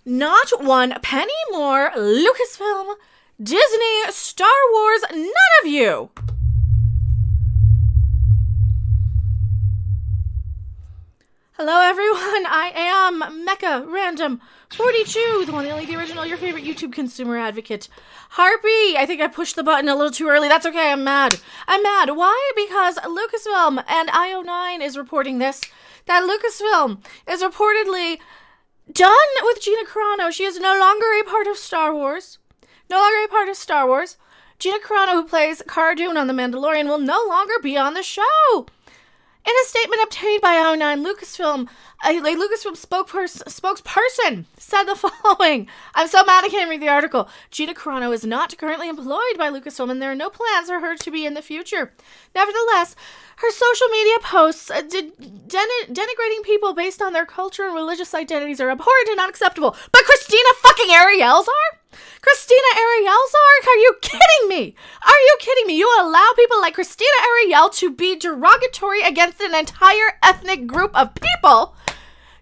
Not one penny more. Lucasfilm, Disney, Star Wars, none of you. Hello everyone, I am Mecha Random 42, the one, the only, the original, your favorite YouTube consumer advocate. Harpy, I think I pushed the button a little too early. That's okay, I'm mad. I'm mad. Why? Because Lucasfilm and IO9 is reporting this, that Lucasfilm is reportedly done with Gina Carano. She is no longer a part of Star Wars. No longer a part of Star Wars. Gina Carano, who plays Cara Dune on The Mandalorian, will no longer be on the show. In a statement obtained by IO9, Lucasfilm, a Lucasfilm spokesperson said the following. I'm so mad I can't read the article. Gina Carano is not currently employed by Lucasfilm, and there are no plans for her to be in the future. Nevertheless, her social media posts denigrating people based on their culture and religious identities are abhorrent and unacceptable. But Christina fucking Ariel's are? Christina Ariel's are? Are you kidding me? Are you kidding me? You allow people like Christina Ariel to be derogatory against an entire ethnic group of people,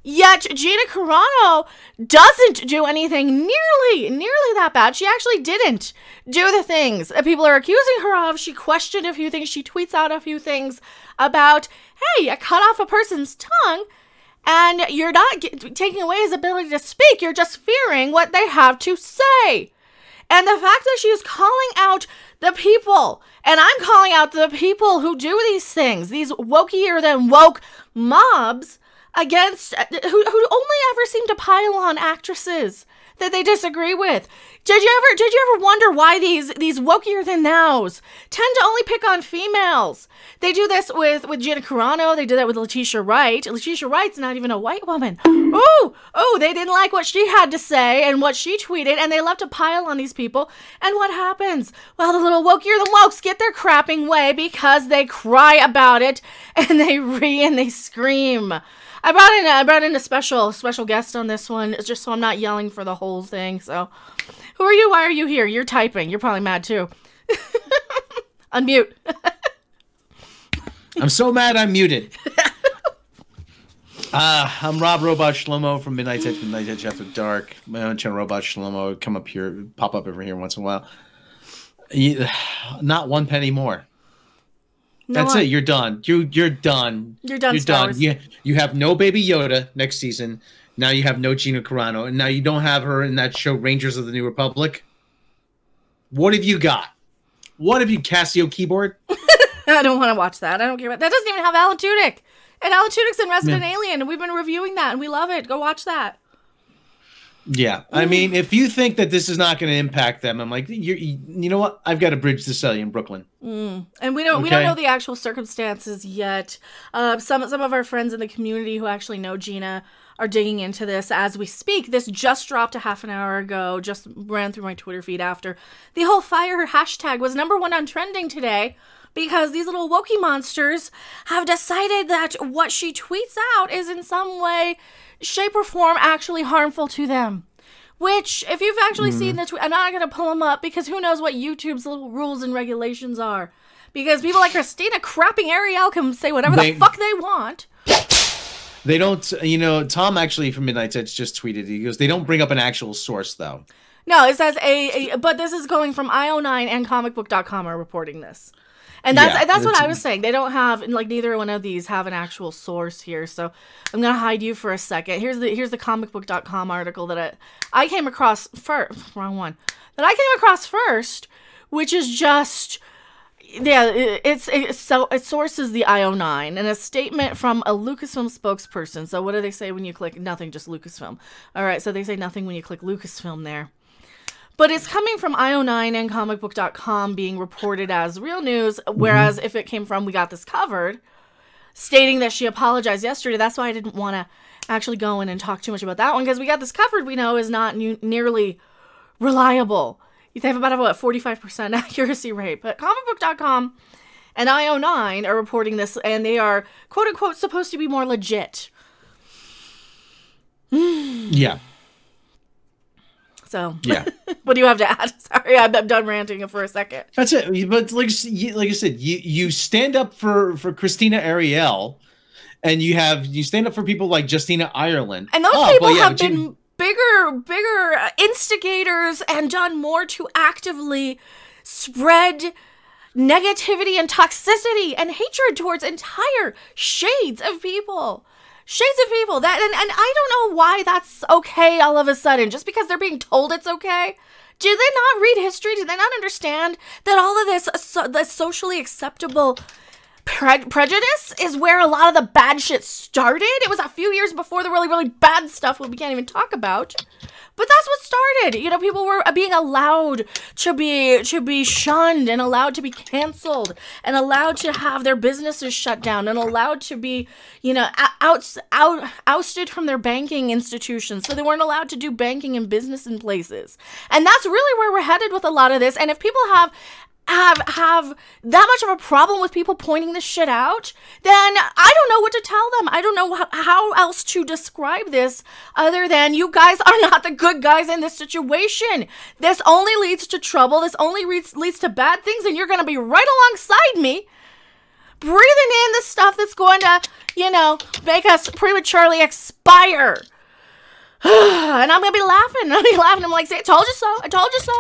yet Gina Carano doesn't do anything nearly that bad. She actually didn't do the things that people are accusing her of. She questioned a few things. She tweets out a few things about, hey, you cut off a person's tongue, and you're not taking away his ability to speak. You're just fearing what they have to say. And the fact that she is calling out the people, and I'm calling out the people who do these things, these wokier than woke mobs, against who only ever seem to pile on actresses that they disagree with. Did you ever wonder why these wokier than nows tend to only pick on females? They do this with Gina Carano. They do that with Letitia Wright. Letitia Wright's not even a white woman. Oh, they didn't like what she had to say and what she tweeted, and they love to pile on these people. And what happens? Well, the little wokier than wokes get their crapping way because they cry about it and they scream. I brought in a special guest on this one, just so I'm not yelling for the whole thing. So, who are you? Why are you here? You're typing. You're probably mad too. Unmute. I'm so mad I'm muted. I'm Rob Robot Shlomo from Midnight Edge After Dark. My own channel, Robot Shlomo. Come up here, pop up over here once in a while. Not one penny more. That's it. You're done. You're done. You're done. You're done. You have no Baby Yoda next season. Now you have no Gina Carano, and now you don't have her in that show Rangers of the New Republic. What have you got? What have you, Casio keyboard? I don't want to watch that. I don't care about that. Doesn't even have Alan Tudyk, and Alan Tudyk's in Resident Alien, and we've been reviewing that, and we love it. Go watch that. Yeah, I mean, if you think that this is not going to impact them, I'm like, you know what? I've got a bridge to sell you in Brooklyn. And we don't know the actual circumstances yet. Some of our friends in the community who actually know Gina are digging into this as we speak. This just dropped a half an hour ago. Just ran through my Twitter feed after the whole fire her hashtag was #1 on trending today. Because these little wokey monsters have decided that what she tweets out is in some way, shape, or form actually harmful to them. Which, if you've actually seen the tweet, I'm not going to pull them up because who knows what YouTube's little rules and regulations are. Because people like Christina crapping Ariel can say whatever the fuck they want. They don't, you know, Tom actually from Midnight Edge just tweeted, he goes, they don't bring up an actual source though. No, it says but this is going from IO9 and comicbook.com are reporting this. And that's what I was saying. They don't have, like, neither one of these have an actual source here. So I'm going to hide you for a second. Here's the comicbook.com article that I came across first. Wrong one. That I came across first, which is just, yeah, it sources the IO9 and a statement from a Lucasfilm spokesperson. So what do they say when you click nothing, just Lucasfilm? All right, so they say nothing when you click Lucasfilm there. But it's coming from IO9 and comicbook.com being reported as real news, whereas if it came from We Got This Covered, stating that she apologized yesterday, that's why I didn't want to actually go in and talk too much about that one, because We Got This Covered, we know, is not nearly reliable. They have about a 45% accuracy rate, but comicbook.com and IO9 are reporting this, and they are, quote-unquote, supposed to be more legit. Yeah. So, yeah. What do you have to add? Sorry, I'm done ranting for a second. That's it. But like I said, you stand up for Christina Ariel, and you stand up for people like Justina Ireland. And those people have been bigger instigators and done more to actively spread negativity and toxicity and hatred towards entire shades of people. That and I don't know why that's okay all of a sudden, just because they're being told it's okay. Do they not read history? Do they not understand that all of this socially acceptable prejudice is where a lot of the bad shit started? It was a few years before the really, really bad stuff we can't even talk about. But that's what started. You know, people were being allowed to be shunned and allowed to be canceled and allowed to have their businesses shut down and allowed to be, you know, ousted from their banking institutions. So they weren't allowed to do banking and business in places. And that's really where we're headed with a lot of this. And if people have that much of a problem with people pointing this shit out, then I don't know what to tell them. I don't know how else to describe this other than you guys are not the good guys in this situation. This only leads to trouble. This only leads to bad things, and you're going to be right alongside me breathing in the stuff that's going to, you know, make us prematurely expire. And I'm going to be laughing. I'm like, say, I told you so. I told you so.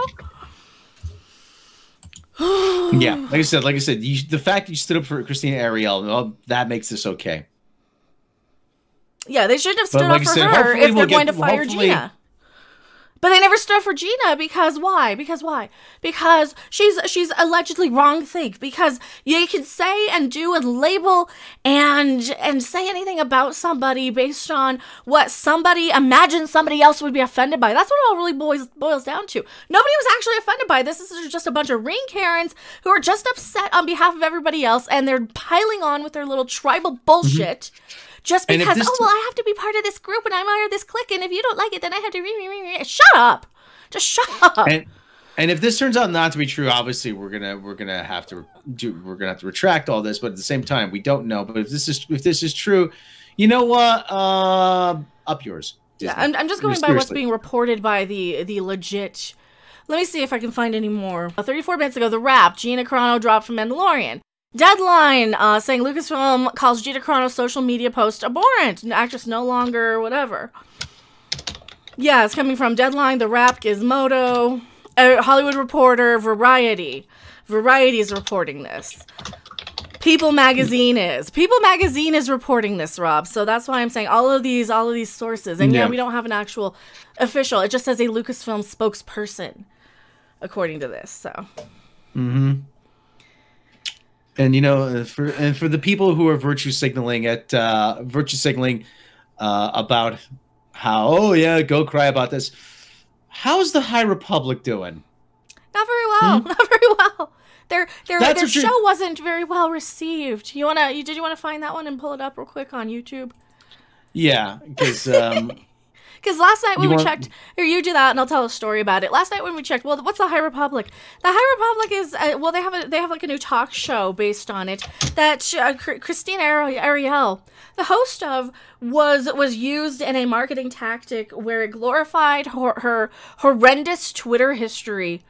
Yeah, like I said, the fact that you stood up for Christina Ariel, well, that makes this okay. Yeah, they shouldn't have stood up for her if they're going to fire Gina. But they never stood up for Gina because why? Because she's allegedly wrongthink. Because you can say and do and label and say anything about somebody based on what somebody imagines somebody else would be offended by. That's what it all really boils down to. Nobody was actually offended by this. This is just a bunch of ring Karens who are just upset on behalf of everybody else, and they're piling on with their little tribal bullshit. Mm-hmm. Just because, I have to be part of this group and I'm part of this clique, and if you don't like it, then I have to shut up. Just shut up. And if this turns out not to be true, obviously we're gonna have to retract all this. But at the same time, we don't know. But if this is true, you know what? Up yours, Disney. Yeah, I'm just going by what's being reported by the legit. Let me see if I can find any more. 34 minutes ago, The Wrap, Gina Carano dropped from Mandalorian. Deadline, saying Lucasfilm calls Gina Carano's social media post abhorrent. Actress no longer, whatever. Yeah, it's coming from Deadline, The Wrap, Gizmodo, Hollywood Reporter, Variety. Variety is reporting this. People Magazine is reporting this, Rob. So that's why I'm saying all of these sources. And yeah, we don't have an actual official. It just says a Lucasfilm spokesperson, according to this. So. Mm-hmm. And you know, for the people who are virtue signaling about how go cry about this, how's the High Republic doing? Not very well. Not very well. Their show wasn't very well received. Did you want to find that one and pull it up real quick on YouTube? Yeah, because because last night when we checked, or you do that and I'll tell a story about it. Last night when we checked, well, what's the High Republic? The High Republic is, they have like a new talk show based on it that Christina Ariel, the host of, was used in a marketing tactic where it glorified her horrendous Twitter history.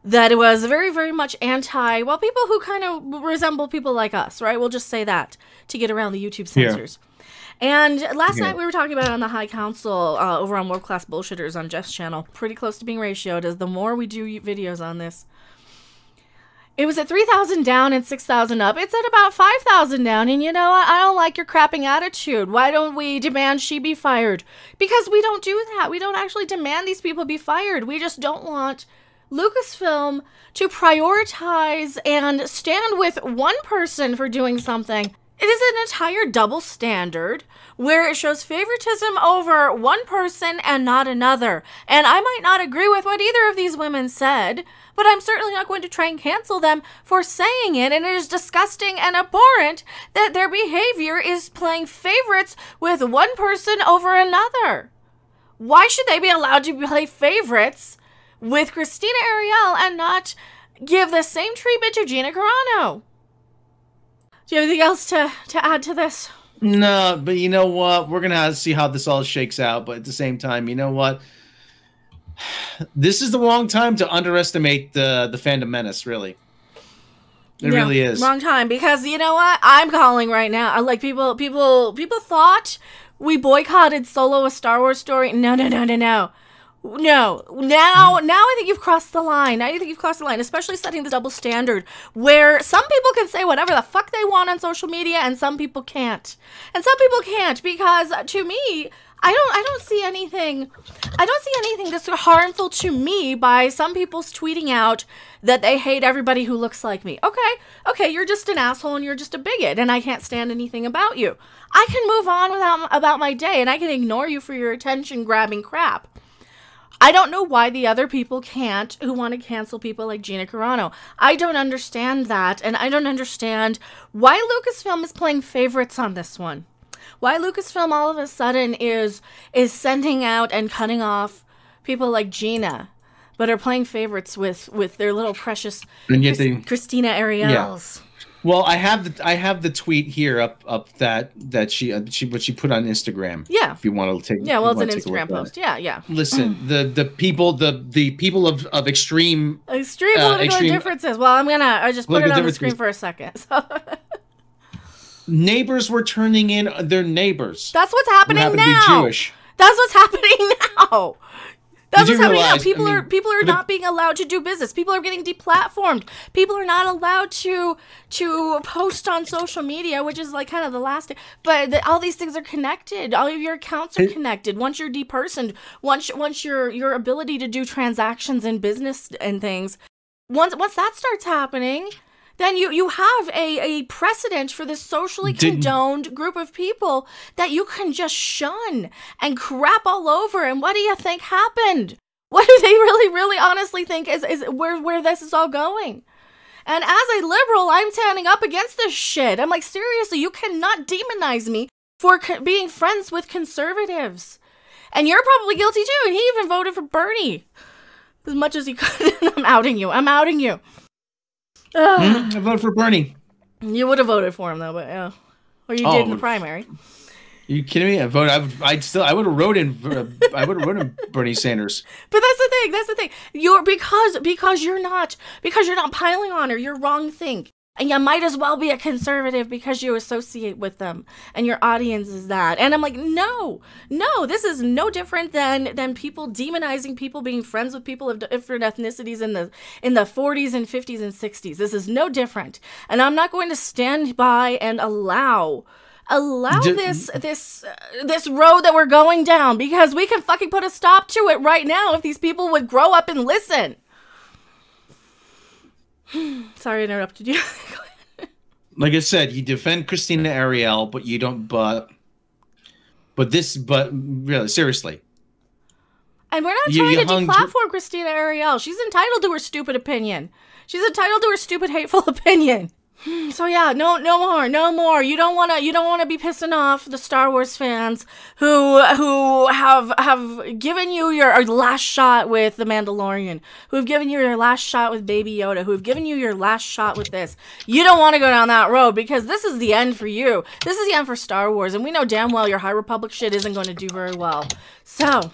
That it was very, very much people who kind of resemble people like us, right? We'll just say that to get around the YouTube censors. Yeah. And last night we were talking about it on the High Council over on World Class Bullshitters on Jeff's channel. Pretty close to being ratioed as the more we do videos on this. It was at 3,000 down and 6,000 up. It's at about 5,000 down. And you know what? I don't like your crapping attitude. Why don't we demand she be fired? Because we don't do that. We don't actually demand these people be fired. We just don't want Lucasfilm to prioritize and stand with one person for doing something. It is an entire double standard where it shows favoritism over one person and not another. And I might not agree with what either of these women said, but I'm certainly not going to try and cancel them for saying it. And it is disgusting and abhorrent that their behavior is playing favorites with one person over another. Why should they be allowed to play favorites with Christina Ariel and not give the same treatment to Gina Carano? Do you have anything else to add to this? No, but you know what? We're going to have to see how this all shakes out. But at the same time, you know what? This is the wrong time to underestimate the fandom menace, really. It really is. Wrong time, because you know what? I'm calling right now. Like people thought We boycotted Solo, a Star Wars story. No. No. Now I think you've crossed the line. Now you think you've crossed the line, especially setting the double standard where some people can say whatever the fuck they want on social media and some people can't. And some people can't because to me, I don't see anything that's harmful to me by some people's tweeting out that they hate everybody who looks like me. Okay, you're just an asshole and you're just a bigot and I can't stand anything about you. I can move on about my day and I can ignore you for your attention grabbing crap. I don't know why the other people can't who want to cancel people like Gina Carano. I don't understand that, and I don't understand why Lucasfilm is playing favorites on this one. Why Lucasfilm all of a sudden is sending out and cutting off people like Gina, but are playing favorites with their little precious Christina Ariels. Yeah. Well, I have the tweet here up that she put on Instagram. Yeah. If you want to take. Yeah, well, it's an Instagram post. Yeah. Listen, the people of extreme political differences. Well, I just put it on the screen for a second. So. Neighbors were turning in their neighbors. That's what's happening now. To be Jewish. That's what's happening now. That's what's happening now. People are not being allowed to do business. People are getting deplatformed. People are not allowed to post on social media, which is like kind of the last thing. But all these things are connected. All of your accounts are connected. Once you're depersoned, once your ability to do transactions in business and things, once that starts happening, then you have a precedent for this socially condoned group of people that you can just shun and crap all over. And what do you think happened? What do they really honestly think is where this is all going? And as a liberal, I'm standing up against this shit. I'm like, seriously, you cannot demonize me for being friends with conservatives. And you're probably guilty too. And he even voted for Bernie as much as he could. I'm outing you. I voted for Bernie. You would have voted for him though, but yeah, or you did in the primary. Are you kidding me? I would have wrote in Bernie Sanders. But that's the thing. You're because you're not piling on her. You're wrong think. And you might as well be a conservative because you associate with them and your audience is that. And I'm like, no, this is no different than people demonizing people being friends with people of different ethnicities in the 40s and 50s and 60s. This is no different. And I'm not going to stand by and allow this road that we're going down because we can fucking put a stop to it right now if these people would grow up and listen. Sorry to interrupt you. Like I said, you defend Christina Ariel, but you don't. But really, seriously. And we're not trying to deplatform Christina Ariel. She's entitled to her stupid opinion. She's entitled to her stupid, hateful opinion. So yeah, no more. You don't want to be pissing off the Star Wars fans who have given you your last shot with the Mandalorian, who have given you your last shot with Baby Yoda, who have given you your last shot with this. You don't want to go down that road because this is the end for you. This is the end for Star Wars, and we know damn well your High Republic shit isn't going to do very well. So,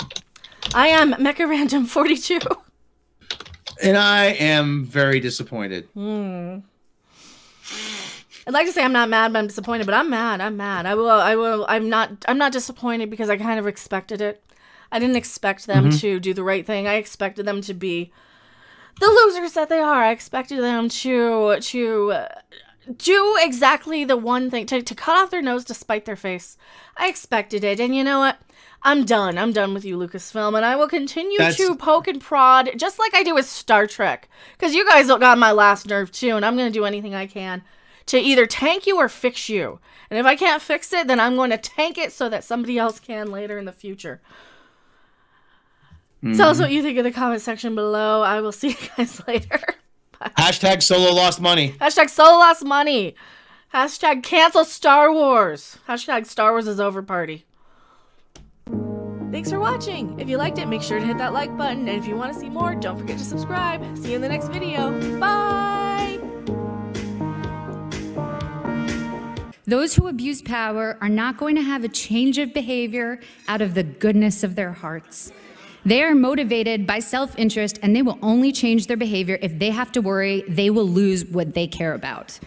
I am Mecha Random 42, and I am very disappointed. I'd like to say I'm not mad, but I'm disappointed. But I'm mad. I'm not disappointed because I kind of expected it. I didn't expect them to do the right thing. I expected them to be the losers that they are. I expected them to do exactly the one thing, to cut off their nose to spite their face. I expected it. And you know what? I'm done. I'm done with you, Lucasfilm. And I will continue to poke and prod, just like I do with Star Trek. Because you guys got my last nerve, too. And I'm going to do anything I can to either tank you or fix you. And if I can't fix it, then I'm going to tank it so that somebody else can later in the future. Tell us what you think in the comment section below. I will see you guys later. Bye. Hashtag Solo lost money. Hashtag Solo lost money. Hashtag cancel Star Wars. Hashtag Star Wars is over party. Thanks for watching. If you liked it, make sure to hit that like button. And if you want to see more, don't forget to subscribe. See you in the next video. Bye! Those who abuse power are not going to have a change of behavior out of the goodness of their hearts. They are motivated by self-interest, and they will only change their behavior if they have to worry they will lose what they care about.